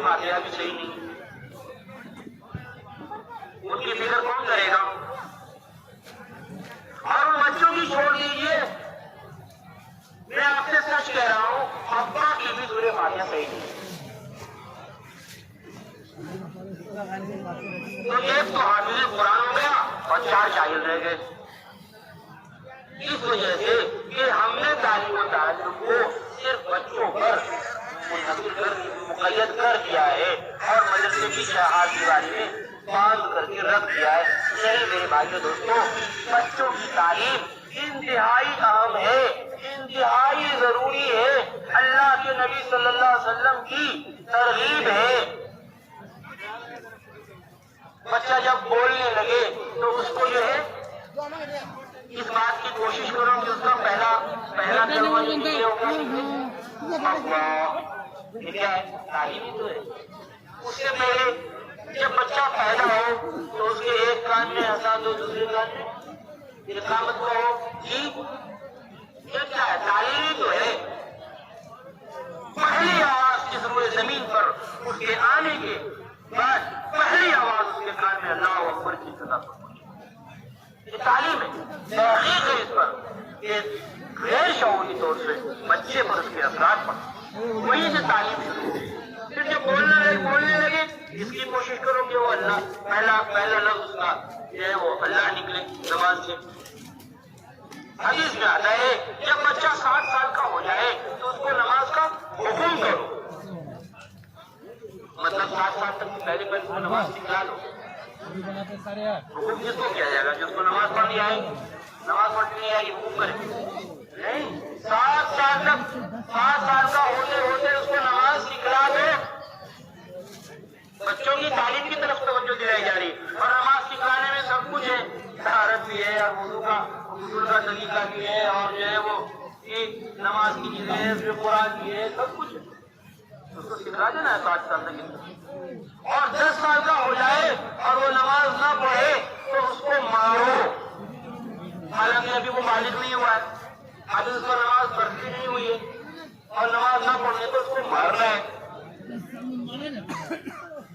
فاتحہ بھی صحیح نہیں، ان کی فکر کون کرے گا؟ اور ان بچوں کی چھوڑ دیجیے، میں آپ سے سچ کہہ رہا ہوں، ابا کی بھی سورہ فاتحہ صحیح نہیں۔ تو ایک تو حافظ قرآن ہو گیا اور 4 جاہل رہ گئے، اس وجہ سے کہ ہم نے تعلیم و تعلم کو صرف بچوں پر مقید کر دیا ہے اور مدرسے کی چہار دیواری میں باندھ کر کے رکھ دیا ہے۔ نہیں میرے بھائیو دوستو، بچوں کی تعلیم انتہائی اہم ہے، انتہائی ضروری ہے، اللہ کے نبی صلی اللہ علیہ وسلم کی ترغیب ہے۔ بچہ جب بولنے لگے تو اس کو جو ہے اس بات کی کوشش کرو کہ اس کا پہلا کلمہ یہ ہوگا اللہ، یہ کیا ہے؟ تعلیم ہی تو ہے۔ اس سے پہلے جب بچہ پیدا ہو تو اس کے ایک کان میں حساب دو، دوسرے کان میں اقامت ہو، جی یہ کیا ہے؟ تعلیم ہی تو ہے۔ پہلی آواز جس روئے زمین پر اس کے آنے کے بعد پہلی آواز اس کے کان میں اللہ اکبر کی صدا پر پہنچی، یہ تعلیم ہے۔ تحقیق ہے اس پر کہ غیر شعوری طور سے بچے پر اس کے اثرات پڑتے، وہیں سے تعلیم شروع ہوئی۔ پھر جب بولنے لگے اس کی کوشش کرو کہ وہ اللہ پہلا لفظ کا جو ہے وہ اللہ نکلے زبان سے۔ حدیث میں آتا ہے جب بچہ 7 سال کا ہو جائے تو اس کو نماز کا حکم کرو، مطلب 7 سال تک پہلے اس کو نماز سکھلا دو۔ حکم کس کو کیا جائے گا؟ جس کو نماز پڑھنی آئے، نماز پڑھنی نہیں آئے گی حکم کرے نہیں۔ 7 سال تک، 7 سال کا ہوتے ہوتے اس کو نماز سکھلا دو۔ بچوں کی تعلیم کی طرف توجہ دلائی جا رہی اور نماز سکھلانے میں سب کچھ ہے، طہارت بھی ہے اور وضو کا غسل کا طریقہ بھی ہے اور جو ہے وہ نماز کی چیزیں ہے، پھر قرآن بھی ہے، سب کچھ ہے، اس کو سکھلا دینا ہے 7 سال تک۔ اور 10 سال کا ہو جائے اور وہ نماز نہ پڑھے تو اس کو مارو، حالانکہ ابھی وہ بالغ نہیں ہوا ہے، ابھی اس کو نماز پڑھتی نہیں ہوئی ہے اور نماز نہ پڑھنے تو اس کو مارنا ہے۔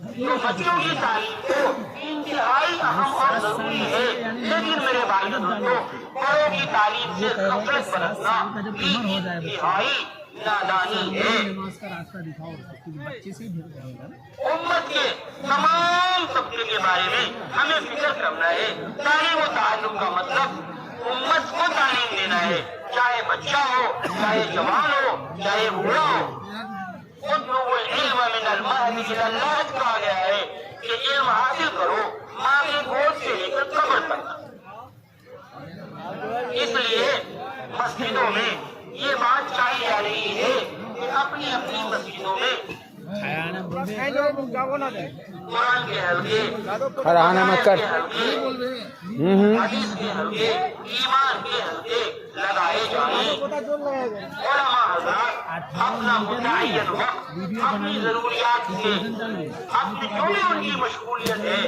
تو بچوں کی تعلیم کو انتہائی اہم اور ضروری ہے، لیکن میرے بھائی دوستوں بڑوں کی تعلیم سے غفلت برتنا انتہائی نادانی ہے۔ امت کے تمام طبقے کے بارے میں ہمیں فکر کرنا ہے۔ تعلیم و تعلم کا مطلب امت کو تعلیم دینا ہے، چاہے بچہ ہو، چاہے جوان ہو، چاہے بوڑھا ہو۔ اطلبوا العلم من المهد الى اللحد کہا گیا ہے کہ علم حاصل کرو ماں کی گود سے لے کر قبر تک۔ اس لیے مسجدوں میں یہ بات چاہی جا رہی ہے کہ اپنی اپنی مسجدوں میں قرآن کے حلقے، حدیث کے حلقے، ایمان کے حلقے لگائے جائیں۔ علماء حضرات اپنا متعین وقت اپنی ضروریات سے، اپنی جو بھی ان کی مشغولیت ہے،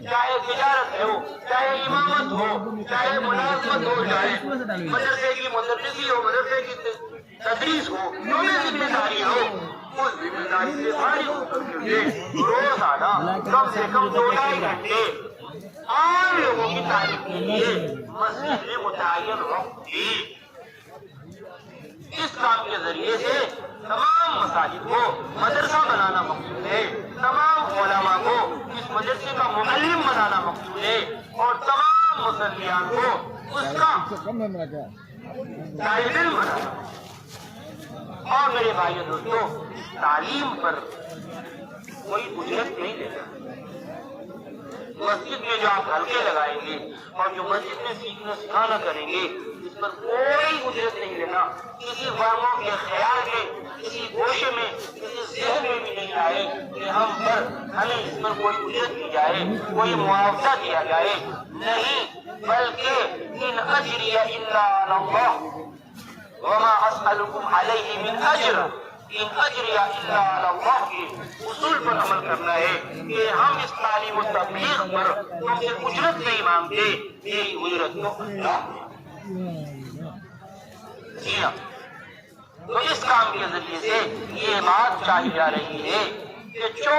چاہے تجارت ہو، چاہے امامت ہو، چاہے ملازمت ہو، چاہے مدرسے کی مدرسی ہو، مدرسے کی تدریس ہو، جو بھی ذمہ داری ہو، اس ذمہ داری سے فارغ ہو کر کے روزانہ کم سے کم 2-2.5 گھنٹے عام لوگوں کی تعلیم کے لیے مسجد میں متعین وقت دی۔ اس کام کے ذریعے سے تمام مساجد کو مدرسہ بنانا مقصود ہے، تمام علماء کو اس مدرسے کا معلم بنانا مقصود ہے اور تمام مسلمان کو اس کا طالب علم بنانا۔ اور میرے بھائی دوستوں، تعلیم پر کوئی اجرت نہیں لیتا۔ مسجد میں جو آپ حلقے لگائیں گے اور جو مسجد میں سیکھنا سکھانا کریں گے، اس پر کوئی اجرت نہیں لینا۔ کسی فرموں کے خیال میں، کسی گوشے میں، کسی ذہن میں بھی نہیں آئے کہ ہمیں اس پر کوئی اجرت دی جائے، کوئی معاوضہ دیا جائے، نہیں، بلکہ ان اجری الا علی اللہ وما اسألکم علیہ من اجر، ان اجری الا علی اللہ کے اصول پر عمل کرنا ہے کہ ہم اس تعلیم و تبلیغ پر تم سے اجرت نہیں مانگتے، میری اجرت تو اللہ ہے۔ تو اس کام کے ذریعے سے یہ بات چاہی جا رہی ہے کہ جو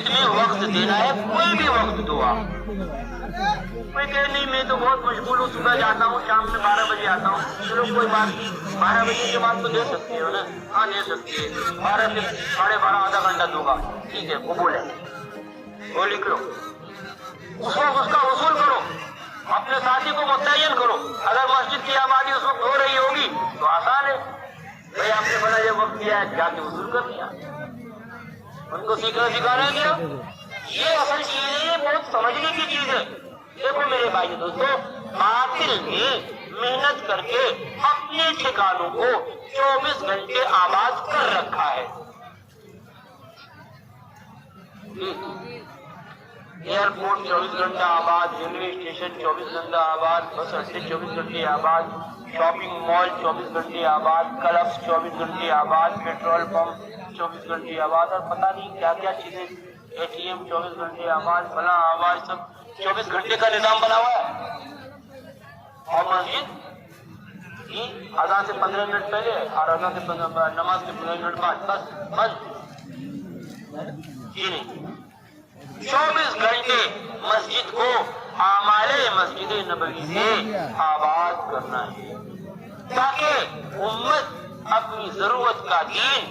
مسجد میں وقت دینا ہے، کوئی بھی وقت دو آپ. کوئی کہے نہیں میں تو بہت مشغول ہوں، صبح جاتا ہوں شام میں 12 بجے آتا ہوں. چلو کوئی بات نہیں، 12 بجے کے بعد تو دے سکتے ہو نا. ہاں دے سکتے ہیں، 12 سے 12:30 آدھا گھنٹہ دوں گا، ٹھیک ہے قبول ہے. وہ لکھ لو، اس وقت اس کا وصول کرو، اپنے ساتھی کو متعین کرو. اگر مسجد کی آبادی اس وقت ہو رہی ہوگی تو آسان ہے، بھائی آپ نے بنا یہ وقت کیا ہے، جا کے وصول کر لیا. ان کو سیکھنا سکھانا ہے کیا؟ یہ اصل چیز ہے، بہت سمجھنے کی چیز ہے. دیکھو میرے بھائی دوستو، باطل نے محنت کر کے اپنے ٹھکانوں کو 24 گھنٹے آباد کر رکھا ہے. ایئرپورٹ 24 گھنٹہ آباد، ریلوے اسٹیشن 24 گھنٹہ آباد، بس اڈے 24 گھنٹے آباد، شاپنگ مال 24 گھنٹے آباد، کلبس 24 گھنٹے آباد، پیٹرول پمپ 24 گھنٹے آباد، اور پتہ نہیں کیا کیا چیزیں، ATM 24 گھنٹے آباد، فلاں آباد، سب 24 گھنٹے کا نظام بنا ہوا ہے. اور مسجد اذان سے 15 منٹ پہلے اور اذان سے نماز کے 15 منٹ بعد بس بند. جی نہیں، 24 گھنٹے مسجد کو اعمال مسجد نبوی سے آباد کرنا ہے، تاکہ امت اپنی ضرورت کا دین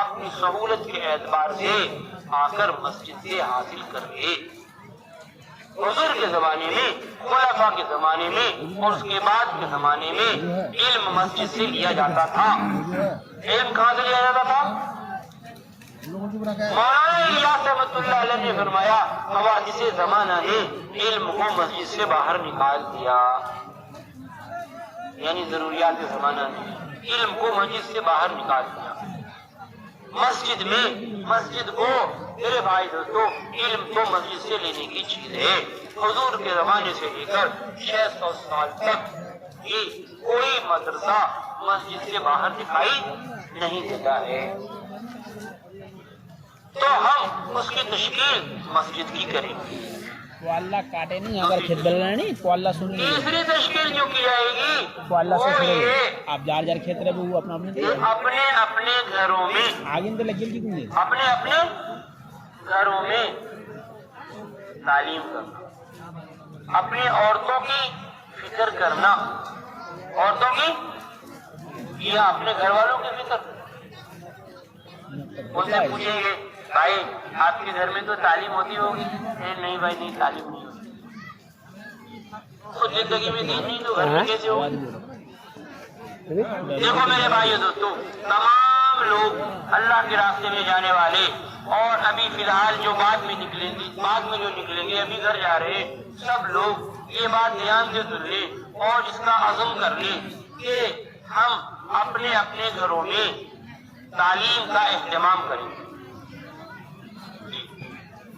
اپنی سہولت کے اعتبار سے آ کر مسجد سے حاصل کر لے. حضور کے زمانے میں، خلفاء کے زمانے میں اور اس کے بعد کے زمانے میں علم مسجد سے لیا جاتا تھا. علم کہاں سے لیا جاتا تھا؟ مولانا الیاس رحمۃ اللہ علیہ نے فرمایا حوادث زمانہ نے علم کو مسجد سے باہر نکال دیا. یعنی ضروریات زمانہ نے علم کو مسجد سے باہر نکال دیا. مسجد کو میرے بھائی دوستو، علم تو مسجد سے لینے کی چیز ہے. حضور کے زمانے سے لے کر 600 سال تک یہ کوئی مدرسہ مسجد سے باہر دکھائی نہیں دیتا ہے. تو ہم اس کی تشکیل مسجد کی کریں گے. تو اللہ کاٹے نہیں، اگر کھیت بل رہے نہیں تو اللہ سن لے. تیسری تشکیل جو کی جائے گی تو اللہ سے وہ سنے. یہ آپ جار جار کھیت رہے وہ اپنا اپنے اپنے اپنے گھروں میں، آگے تو لگی کی کون اپنے اپنے گھروں میں تعلیم کرنا، اپنی عورتوں کی فکر کرنا، عورتوں کی یا اپنے گھر والوں کی فکر. ان سے پوچھیں گے بھائی آپ کے گھر میں تو تعلیم ہوتی ہوگی؟ نہیں بھائی نہیں، تعلیم نہیں ہوتی. خود زندگی میں دین نہیں تو گھر میں کیسے ہوگی؟ دیکھو میرے بھائی دوستو، تمام لوگ اللہ کے راستے میں جانے والے اور ابھی فی الحال جو بعد میں جو نکلیں گے، ابھی گھر جا رہے، سب لوگ یہ بات دھیان سے سن لیں اور اس کا عزم کر لیں کہ ہم اپنے اپنے گھروں میں تعلیم کا اہتمام کریں.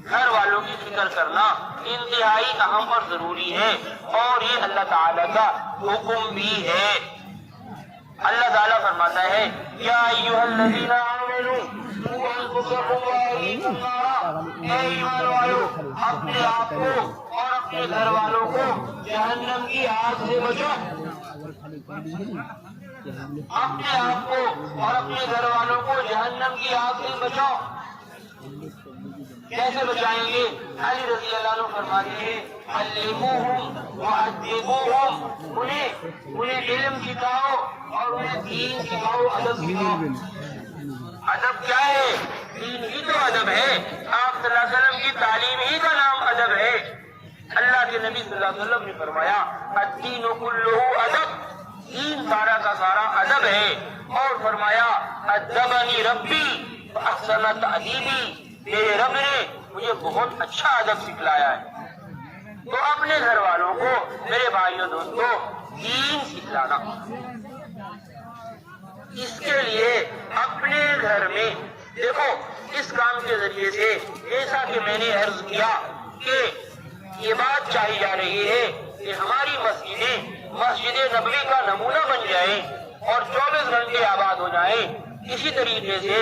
گھر والوں کی فکر کرنا انتہائی اہم اور ضروری ہے، اور یہ اللہ تعالیٰ کا حکم بھی ہے. اللہ تعالیٰ فرماتا ہے یا ایھا الذین آمنوا قوا انفسکم واہلیکم نارا، اے ایمان والو اپنے آپ کو اور اپنے گھر والوں کو جہنم کی آگ سے بچاؤ. اپنے آپ کو اور اپنے گھر والوں کو جہنم کی آگ سے بچاؤ. کیسے بچائیں گے؟ علی رضی اللہ عنہ فرماتے ہیں علموہم وادبوہم، انہیں علم سکھاؤ اور انہیں دین سکھاؤ، ادب سکھاؤ. ادب کیا ہے؟ دین ہی تو ادب ہے. آپ صلی اللہ علیہ وسلم کی تعلیم ہی کا نام ادب ہے. اللہ کے نبی صلی اللہ علیہ وسلم نے فرمایا الدین کلہ ادب، دین سارا کا سارا ادب ہے. اور فرمایا ادبنی ربی فاحسن تأدیبی، میرے رب نے مجھے بہت اچھا ادب سکھلایا ہے. تو اپنے گھر والوں کو میرے بھائیوں دوستوں دین سکھلانا، اس کے لیے اپنے گھر میں دیکھو اس کام کے ذریعے سے، جیسا کہ میں نے عرض کیا کہ یہ بات چاہی جا رہی ہے کہ ہماری مسجدیں مسجد نبوی کا نمونہ بن جائیں اور 24 گھنٹے آباد ہو جائیں. اسی طریقے سے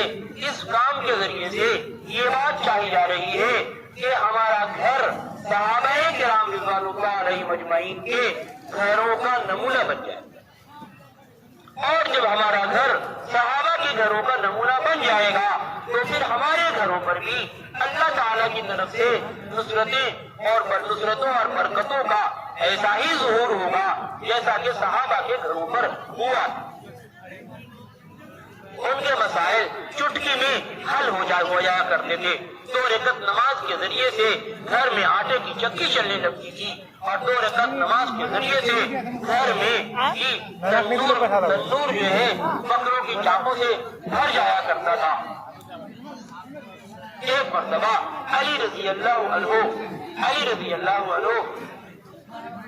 اس کام کے ذریعے سے یہ بات چاہی جا رہی ہے کہ ہمارا گھر صحابہ کرام رضوان اللہ علیہم اجمعین کے گھروں کا نمونہ بن جائے. اور جب ہمارا گھر صحابہ کے گھروں کا نمونہ بن جائے گا تو پھر ہمارے گھروں پر بھی اللہ تعالیٰ کی طرف سے نصرتیں اور نصرتوں اور برکتوں کا ایسا ہی ظہور ہوگا جیسا کہ صحابہ کے گھروں پر ہوا. ان کے مسائل چٹکی میں حل ہو جایا کرتے تھے. 2 رکعت نماز کے ذریعے سے گھر میں آٹے کی چکی چلنے لگتی تھی اور 2 رکعت نماز کے ذریعے سے گھر میں تندور جو ہے بکروں کی چاقوں سے بھر جایا کرتا تھا. ایک مرتبہ علی رضی اللہ عنہ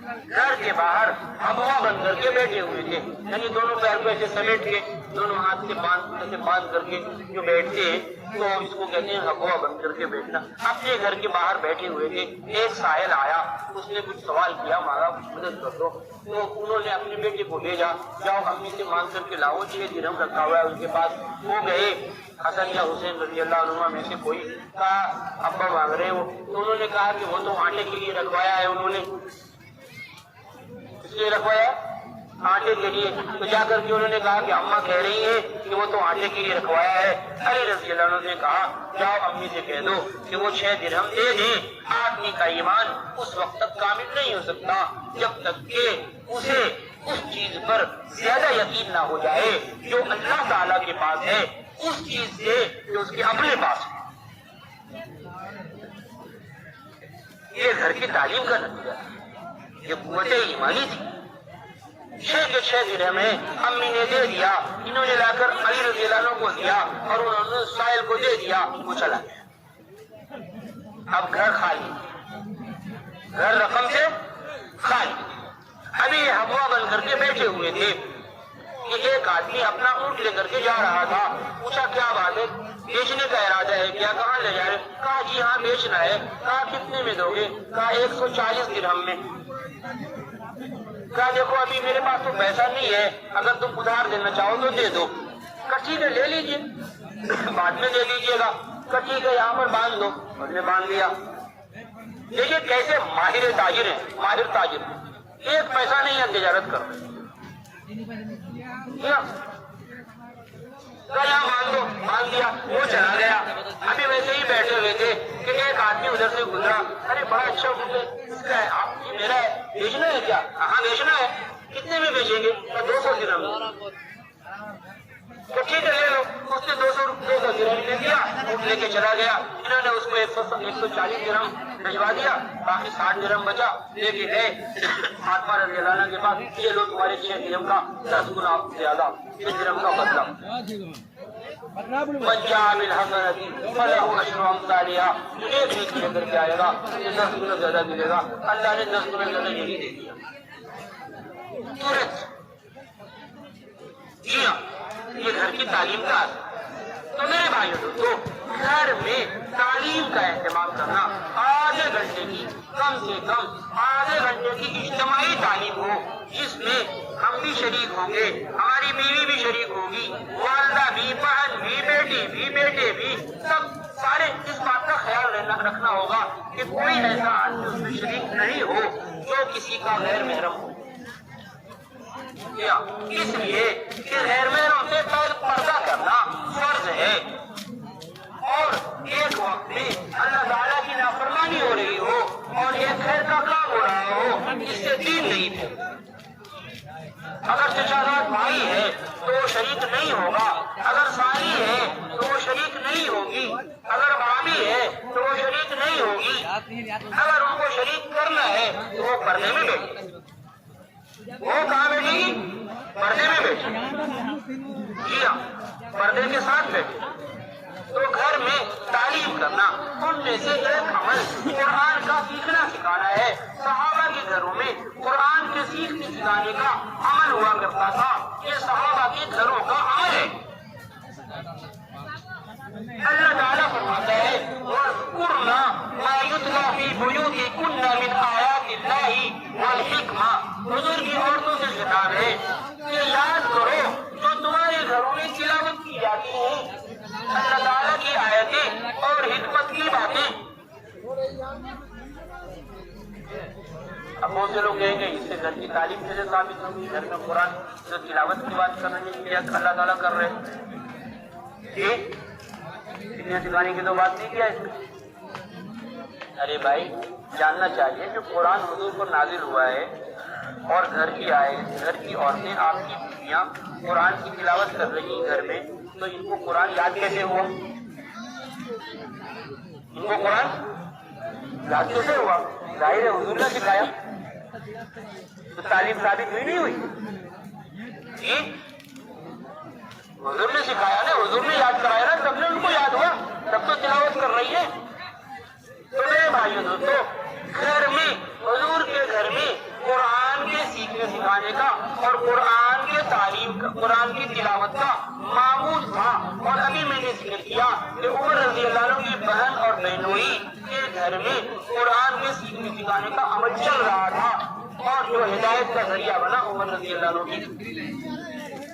گھر کے باہر ہوا بند کر کے بیٹھے ہوئے تھے. یعنی دونوں پیر کو ایسے سمیٹ کے دونوں ہاتھ سے باندھ کر کے جو بیٹھتے ہیں تو اس کو کہتے ہیں ہوا بند کر کے بیٹھنا. اپنے گھر کے باہر بیٹھے ہوئے تھے. ایک سائل آیا, اس نے کچھ سوال کیا, مارا مدد کر دو. تو انہوں نے اپنے بیٹے کو بھیجا, جاؤ امی سے مانگ کر کے لاؤ, 6 درہم رکھا ہوا ہے ان کے پاس. وہ گئے, حسن یا حسین رضی اللہ عنہ میں سے کوئی کہا ابا مانگ رہے ہو, تو انہوں نے کہا کہ وہ تو آٹے کے لیے رکھوایا ہے, انہوں نے اس لیے رکھوایا آٹے کے لیے. تو جا کر کے انہوں نے کہا کہ اماں کہہ رہی ہیں کہ وہ تو آٹے کے لیے رکھوایا ہے. علی رضی اللہ عنہ نے کہا جاؤ امی سے کہہ دو کہ وہ 6 درہم دے دیں. آدمی کا ایمان اس وقت تک کامل نہیں ہو سکتا جب تک کہ اسے اس چیز پر زیادہ یقین نہ ہو جائے جو اللہ تعالیٰ کے پاس ہے اس چیز سے جو اس کے اپنے پاس ہے. یہ گھر کی تعلیم کا نتیجہ ہے, یہ قوت ایمانی تھی. 6 درہم ہے, امی نے دے دیا, انہوں نے لا کر علی رضی اللہ عنہ کو دیا اور انہوں نے سائل کو دے دیا, وہ چلا گیا. اب گھر خالی, گھر رقم سے خالی. ابھی یہ ہوا بند کر کے بیٹھے ہوئے تھے کہ ایک آدمی اپنا اونٹ لے کر کے جا رہا تھا. پوچھا کیا بات ہے, بیچنے کا ارادہ ہے کیا, کہاں لے جا رہے؟ کہا جی ہاں بیچنا ہے. کہا کتنے میں دو گے؟ کہا 140 درہم میں. کہا دیکھو ابھی میرے پاس تو پیسہ نہیں ہے, اگر تم ادھار دینا چاہو تو دے دو. کہا ٹھیک ہے لے لیجیے, بعد میں دے لیجیے گا. کہا ٹھیک ہے یہاں پر باندھ دو, اور نے باندھ لیا. دیکھیے کیسے ماہر تاجر ہیں, ماہر تاجر, ایک پیسہ نہیں ہے تجارت کر رہے. یہاں باندھ دو, باندھ دیا, وہ چلا گیا. ابھی ویسے ہی بیٹھے ہوئے تھے کہ ایک آدمی ادھر سے گزرا, ارے بڑا اچھا اس کا ہے, آپ کی میرا ہے, بیچنا ہے کیا؟ ہاں بیچنا ہے. کتنے میں بیچیں گے؟ 200 درہم. تو ٹھیک ہے لے لو. اس نے 200 درہم لے دیا, اٹھ لے کے چلا گیا. انہوں نے اس کو 140 درہم بھجوا دیا, باقی 60 درہم بچا. لے کے گئے فاطمہ رضی اللہ عنہ کے پاس, یہ لو تمہارے 6 درہم کا 10 گنا زیادہ 6 درہم کا بدلہ. من جاء بالحسنة فله عشر امثالها, ایک نیکی لے کر کے آئے گا 10 گنا زیادہ ملے گا. اللہ نے 10 گنا زیادہ یہی دے دیا ترنت. جی ہاں, یہ گھر کی تعلیم کا اثر. تو میرے بھائیوں دوستو, گھر میں تعلیم کا اہتمام کرنا, آدھے گھنٹے کی کم سے کم آدھے گھنٹے کی اجتماعی تعلیم ہو جس میں ہم بھی شریک ہوں گے, ہماری بیوی بھی شریک ہوگی, والدہ بھی, بہن بھی, بیٹی بھی, بیٹے بھی, سب سارے اس بات کا خیال رکھنا ہوگا کہ کوئی ایسا آدمی اس میں شریک نہیں ہو جو کسی کا غیر محرم ہو. اس لیے کہ غیر محرم سے پردہ کرنا فرض ہے, اور ایک وقت میں اللہ تعالیٰ کی نافرمانی ہو رہی ہو اور ایک خیر کا کام ہو رہا ہو, اس سے دین نہیں ہے. اگر چچازاد بھائی ہے تو وہ شریک نہیں ہوگا, اگر سالی ہے تو وہ شریک نہیں ہوگی, اگر بھابھی ہے تو وہ شریک نہیں ہوگی. اگر ان کو شریک کرنا ہے تو وہ پردے میں بیٹھے. وہ کہاں بیٹھے گی؟ پردے میں بیٹھے. جی ہاں, پردے کے ساتھ بیٹھے. تو گھر میں تعلیم کرنا, ان میں سے ایک عمل قرآن کا سیکھنا سکھانا ہے. صحابہ کے گھروں میں قرآن کے سیکھنے سکھانے کا عمل ہوا کرتا تھا. یہ صحابہ کے گھروں کا عمل ہے. اللہ تعالیٰ فرماتا ہے وَاذْكُرْنَا مَا يُتْلَى فِي بُيُوتِكُنَّ مِنْ آيَاتِ اللَّهِ وَالْحِكْمَةِ. حضور کی عورتوں سے خطاب ہے کہ یاد کرو جو تمہارے گھروں میں تلاوت کی جاتی ہیں, اللہ تعالیٰ کی آیتیں اور حکمت کی باتیں. اب بہت سے لوگ کہیں گے اس سے گھر کی تعلیم سے ثابت ہوگی, گھر میں قرآن جو تلاوت کی بات کر رہے ہیں اللہ تعالیٰ کر رہے ہیں. سیکھنے سکھانے کی تو بات نہیں کیا اس میں. ارے بھائی جاننا چاہیے کہ قرآن حضور پر نازل ہوا ہے اور گھر کی عورتیں آپ کی بیویاں قرآن کی تلاوت کر رہی ہیں گھر میں, تو ان کو قرآن یاد کیسے ہوا؟ ان کو قرآن یاد کیسے ہوا؟ ظاہر ہے حضور نے سکھایا, تو تعلیم ثابت ہوئی نہیں ہوئی؟ جی حضور نے سکھایا نا, حضور نے یاد کرایا نا, تب نے ان کو یاد ہوا, تب تو تلاوت کر رہی ہے. تو میرے بھائیو دوستو, گھر میں حضور کے گھر میں قرآن کے سیکھنے سکھانے کا اور قرآن کے تعلیم کا, قرآن کی تلاوت کا معمول تھا. اور ابھی میں نے ذکر کیا کہ عمر رضی اللہ عنہ کی بہن اور بہنوئی کے گھر میں قرآن کے سیکھنے سکھانے کا عمل چل رہا تھا, اور جو ہدایت کا ذریعہ بنا عمر رضی اللہ عنہ کی.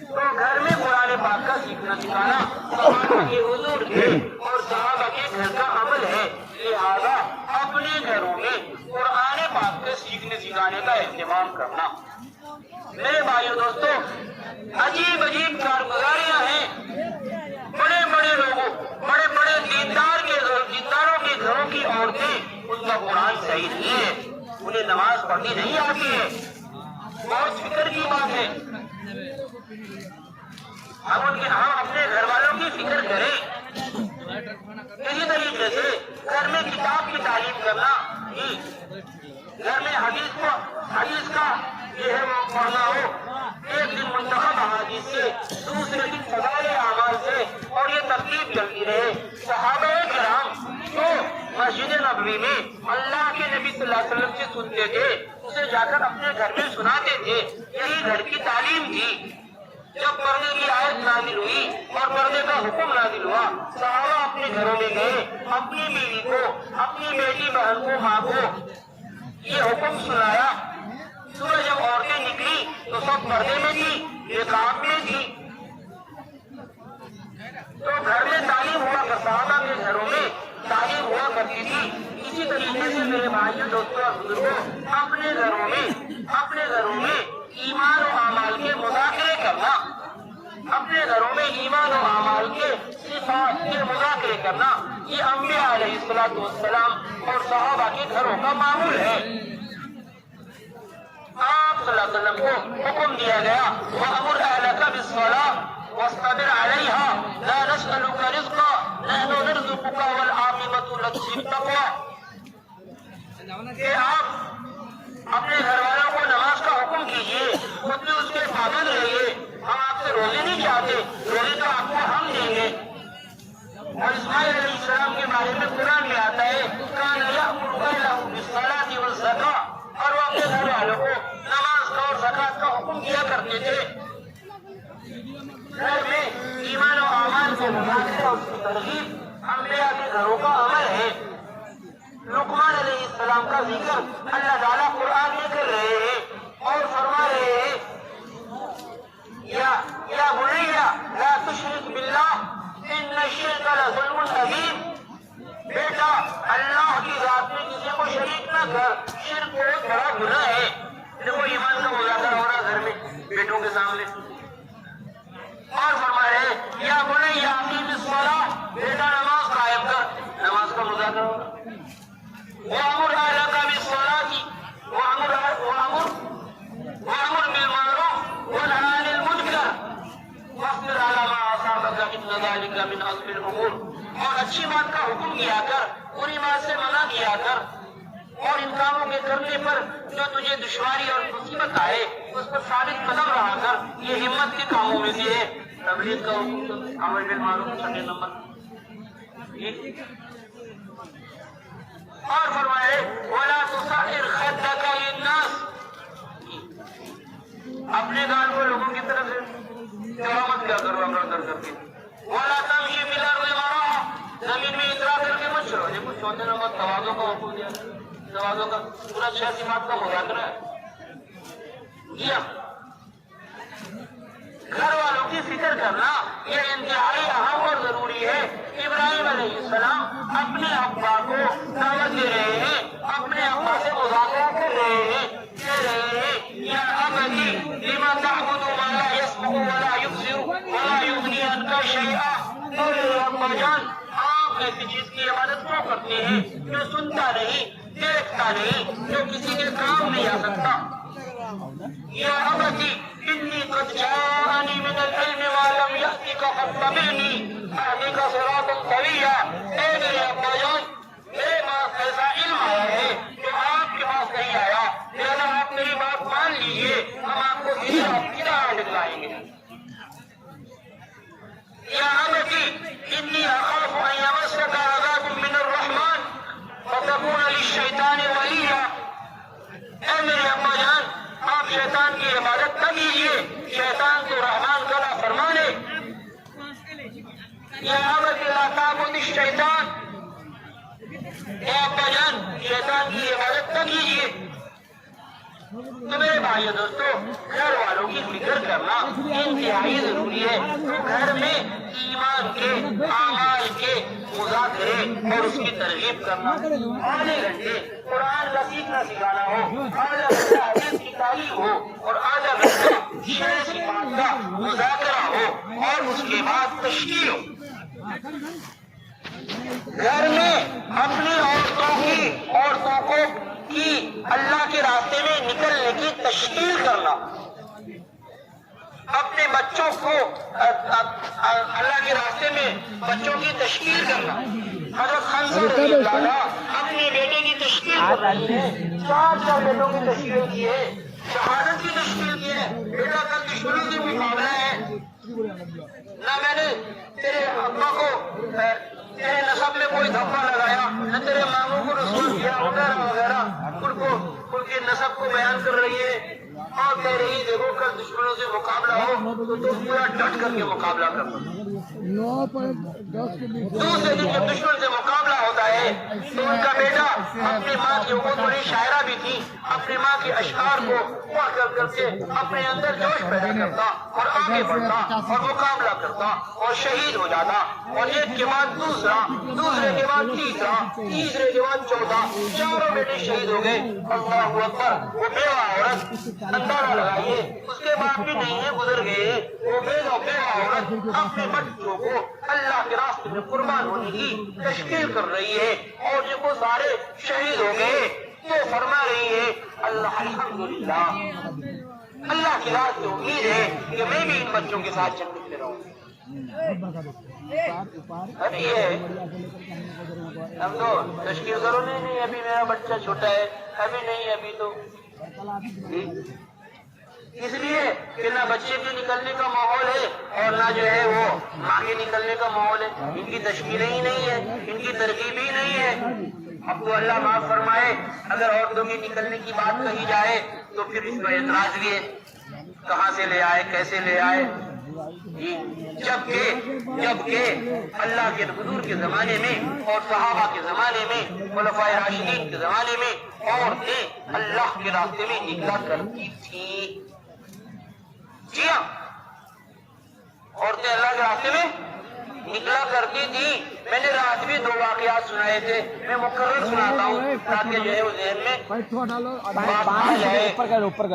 تو گھر میں قرآن پاک کا سیکھنا سکھانا صحابہ کے حضور کے اور صحابہ کے گھر کا عمل ہے. لہذا اپنے گھروں میں قرآن پاک کے سیکھنے سکھانے کا اہتمام کرنا. میرے بھائیو دوستو, عجیب عجیب کارگزاریاں ہیں. بڑے بڑے لوگوں, بڑے بڑے دینداروں کے گھروں کی عورتیں, ان کا قرآن صحیح نہیں ہے, انہیں نماز پڑھنی نہیں آتی ہے. بہت فکر کی بات ہے. ہم اپنے گھر والوں کی فکر کریں. اسی طریقے سے گھر میں کتاب کی تعلیم کرنا, گھر میں حدیث کا یہ ہے وہ پڑھنا ہو, ایک دن منتخب احادیث سے, دوسرے دن فضائل اعمال سے, اور یہ ترتیب چلتی رہے. صحابہ کرام تو مسجد نبوی میں اللہ کے نبی صلی اللہ علیہ وسلم سے سنتے تھے, اسے جا کر اپنے گھر میں سناتے تھے. یہی گھر کی تعلیم تھی. جب پردے کی آیت نازل ہوئی اور پردے کا حکم نازل ہوا, صحابہ اپنے گھروں میں گئے, اپنی بیوی کو, اپنی بیٹی بہن کو, ماں کو یہ حکم سنایا. صبح جب عورتیں نکلی تو سب پردے میں تھی, نقاب میں تھی. تو گھر میں تعلیم ہوا کر, صحابہ کے گھروں میں تعلیم ہوا کرتی تھی. اسی طریقے سے میرے بھائیوں دوستوں اور بزرگوں, اپنے گھروں میں ایمان و اعمال کے مذاکرے کرنا, اپنے گھروں میں ایمان و اعمال کے صفات کے مذاکرے کرنا, یہ انبیاء علیہ الصلوۃ والسلام اور صحابہ کے گھروں کا معمول ہے. آپ صلی اللہ علیہ وسلم کو حکم دیا گیا, وَأْمُرْ أَهْلَكَ بِالصَّلَاةِ وَاصْطَبِرْ عَلَيْهَا لَا نَسْأَلُكَ رِزْقًا نَحْنُ نَرْزُقُكَ وَالْعَاقِبَةُ لِلتَّقْوَىٰ. کہ آپ اپنے گھر والوں کو نماز کا حکم کیجیے, خود بھی اس کے پابند رہیے. ہم آپ سے روزے نہیں چاہتے, روزے تو آپ کو ہم دیں گے. اور اسماعیل علیہ السلام کے بارے میں قرآن میں آتا ہے, كَانَ يَأْمُرُ أَهْلَهُ بِالصَّلَاةِ وَالزَّكَاةِ, اور وہ اپنے گھر والوں کو نماز کا اور زکات کا حکم کیا کرتے تھے. گھر میں ایمان و اعمال کے مذاکرے اور اس کی ترغیب انبیاء کے گھروں کا عمل ہے. لقمان علیہ السلام کا ذکر اللہ تعالیٰ قرآن میں کر رہے ہیں اور فرما رہے ہیں, یا بنیا لا تشرک باللہ ان الشرک لظلم عظیم. بیٹا اللہ کی ذات میں کسی کو شریک نہ کر, شرک بہت بڑا گناہ ہے. دیکھو ایمان کا مذاکرہ ہو رہا گھر میں بیٹوں کے سامنے. اور فرما رہے یا بنیا اقیم الصلاۃ, بیٹا نماز قائم کر, نماز کا مذاکرہ ہو رہا. وَأَمُرْ أَهْلَكَ بِالصَّلَاةِ وَأَمُرْ بِالْمَعْرُوفِ وَانْهَ عَنِ الْمُنكَرِ وَاصْبِرْ عَلَىٰ مَا أَصَابَكَ إِنَّ ذَٰلِكَ مِنْ عَزْمِ الْأُمُورِ. اور اچھی بات کا حکم کیا کر, بری بات سے منع کیا کر, اور ان کاموں کے کرنے پر جو تجھے دشواری اور مصیبت آئے اس پر ثابت قدم رہا کر, یہ ہمت کے کاموں میں سے ہے. تبلیغ کا حکم, امر بالمعروف 6 نمبر. اور فرمائے وَلَا تُصَعِّرْ خَدَّكَ لِلنَّاسِ, اپنے گال کو لوگوں کی طرف سے چوڑا مت کیا کرو امر کر کے. وَلَا تَمْشِ فِي الْأَرْضِ مَرَحًا, زمین میں اترا کر کے مت چلو. یہ کچھ 4 نمبر تواضع کا حکم دیا, تواضع کا پورا 6 صفات کا مذاکرہ ہے. گھر والوں کی فکر کرنا یہ انتہائی اہم اور ضروری ہے. ابراہیم علیہ السلام اپنے ابا کو دعوت دے رہے ہیں, اپنے ابا سے مذاکرہ کر رہے ہیں, کہہ رہے ہیں یا ابتی لم تعبد ما لا يسمع ولا يبصر ولا يغني عنك شيئا. اور ابا جان, آپ آپ ایسی چیز کی عبادت کیوں کرتے ہیں جو سنتا نہیں, دیکھتا نہیں, جو کسی کے کام نہیں آ سکتا؟ یا ابتی انی قد جاءنی من العلم ما لم یأتک فاتبعنی اهدک صراطا سویا. اے میرے ابا جان, میرے پاس ایسا علم آیا ہے جو آپ کے پاس نہیں آیا, لہذا آپ میری بات مان لیجئے, ہم آپ کو ہدایت دکھلائیں گے. یا ابتی انی اخاف ان یمسک عذاب من الرحمن فتکون للشیطان ولیا. اے میرے ابا جان, آپ شیطان کی عبادت نہ کیجیے, شیطان کو رحمان کا نافرمان ہے. یا ابت لا تعبد الشیطان, اے ابا جان شیطان کی عبادت نہ کیجیے. تو میرے بھائی دوستو, گھر والوں کی فکر کرنا انتہائی ضروری ہے. گھر میں ایمان کے, اعمال کے مذاکرے اور اس کی ترغیب کرنا, آدھے گھنٹے قرآن کا سیکھنا سکھانا ہو, آدھا گھنٹہ حدیث کی تعلیم ہو, اور آدھا گھنٹہ شرع صفات کا مذاکرہ ہو, اور اس کے بعد تشکیل ہو. گھر میں اپنی عورتوں کو اللہ کے راستے میں نکلنے کی تشکیل کرنا, اپنے بچوں کو اللہ کے راستے میں بچوں کی تشکیل کرنا. حضرت خنزر رضی اللہ عنہ اپنے بیٹے کی تشکیل کر رہی ہے, 4 بیٹوں کی تشکیل کی ہے, شہادت کی تشکیل کی ہے. بیٹا کل دشمنوں سے مقابلہ ہے, نہ میں نے تیرے ابا کو تیرے نسب میں کوئی دھبا لگایا, نہ تیرے ماموں کو رسول کیا, وغیرہ وغیرہ ان کے نسب کو بیان کر رہی ہے. اور کہہ رہی دیکھو کل دشمنوں سے مقابلہ ہو تو پورا ڈٹ کر کے مقابلہ کرنا. دوسرے دن جب دشمن سے مقابلہ ہوتا ہے تو ان کا بیٹا اپنی ماں کی بہت بڑی شاعرہ بھی تھی, اپنی ماں کے اشعار کو پڑھ کر کے اپنے اندر جوش پیدا کرتا اور آگے بڑھتا اور مقابلہ کرتا اور شہید ہو جاتا. اور ایک کے بعد دوسرا, دوسرے کے بعد تیسرا, تیسرے کے بعد چوتھا, 4 بیٹے شہید ہو گئے. اللہ اکبر. وہ بیوہ عورت, اندازہ لگائیے, اس کے باپ بھی نہیں ہے, گزر گئے. وہ بیوہ عورت اپنے بچوں کو اللہ کے راستے میں قربان ہونے کی تشکیل کر رہی ہے, اور جب وہ سارے شہید ہو گئے تو فرما رہی ہے اللہ الحمدللہ, اللہ کی رات سے امید ہے کہ میں بھی ان بچوں کے ساتھ جنت میں رہوں. ابھی ہے ہم تو تشکیل کرو, نہیں ابھی میرا بچہ چھوٹا ہے, ابھی نہیں, ابھی تو اس لیے کہ نہ بچے کے نکلنے کا ماحول ہے اور نہ جو ہے وہ ماں کے نکلنے کا ماحول ہے. ان کی تشکیلیں ہی نہیں ہے, ان کی ترغیب ہی نہیں ہے. اب تو اللہ معاف فرمائے, اگر عورتوں کے نکلنے کی بات کہی جائے تو پھر اس پر اعتراض بھی ہے, کہاں سے لے آئے, کیسے لے آئے. جبکہ اللہ کے حضور کے زمانے میں اور صحابہ کے زمانے میں, خلفائے راشدین کے زمانے میں عورتیں اللہ کے راستے میں نکلا کرتی تھی. جی ہاں, عورتیں اللہ کے راستے میں نکلا کرتی تھی. میں نے رات بھی 2 واقعات سنائے تھے, میں مقرر سناتا ہوں تاکہ جو ہے وہ ذہن میں بات آ جائے. اوپر کر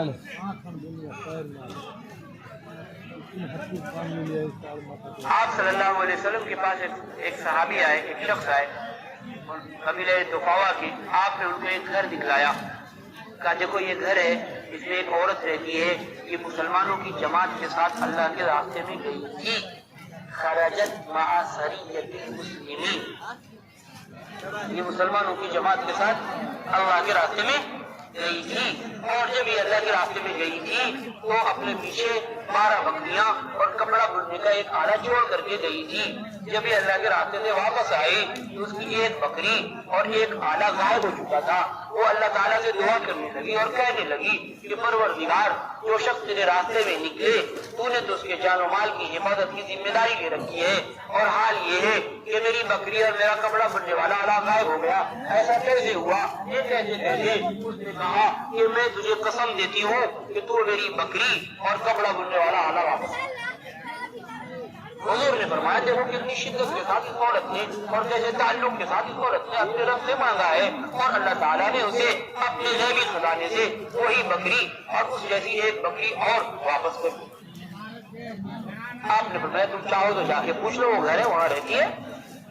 آپ صلی اللہ علیہ وسلم کے پاس ایک صحابی آئے, ایک شخص آئے قبیلہ دفاوا کی. آپ نے ان کو ایک گھر دکھلایا, کہا دیکھو یہ گھر ہے, اس میں ایک عورت رہتی ہے, یہ مسلمانوں کی جماعت کے ساتھ اللہ کے راستے میں گئی تھی. خرجت مع سریۃ المسلمین, یہ مسلمانوں کی جماعت کے ساتھ اللہ کے راستے میں گئی تھی. اور جب یہ اللہ کے راستے میں گئی تھی تو اپنے پیچھے 12 بکریاں اور کپڑا بننے کا ایک آلہ چھوڑ کر کے گئی تھی. جب یہ اللہ کے راستے سے واپس آئی تو اس کی ایک بکری اور ایک آلہ غائب ہو چکا تھا. وہ اللہ تعالیٰ سے دعا کرنے لگی اور کہنے لگی کہ پروردگار, جو شخص تیرے راستے میں نکلے تو نے تو اس کے جان و مال کی حفاظت کی ذمہ داری لے رکھی ہے, اور حال یہ ہے کہ میری بکری اور میرا کپڑا بننے والا آلہ غائب ہو گیا, ایسا کیسے ہوا؟ یہ کیسے کہتے؟ اس نے کہا کہ میں تجھے قسم دیتی ہوں کہ تو میری بکری اور کپڑا بننے والا آلہ واپس. حضور نے فرمایا دیکھو کتنی شدت کے ساتھ اس عورت نے اور کیسے تعلق کے ساتھ اس عورت نے اپنے رب سے مانگا ہے, اور اللہ تعالیٰ نے اسے اپنے غیبی خزانے سے وہی بکری اور اس جیسی ایک بکری اور واپس کر دی. آپ نے فرمایا تم چاہو تو جا کے پوچھ لو, وہ گھر ہے وہاں رہتی ہے.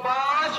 5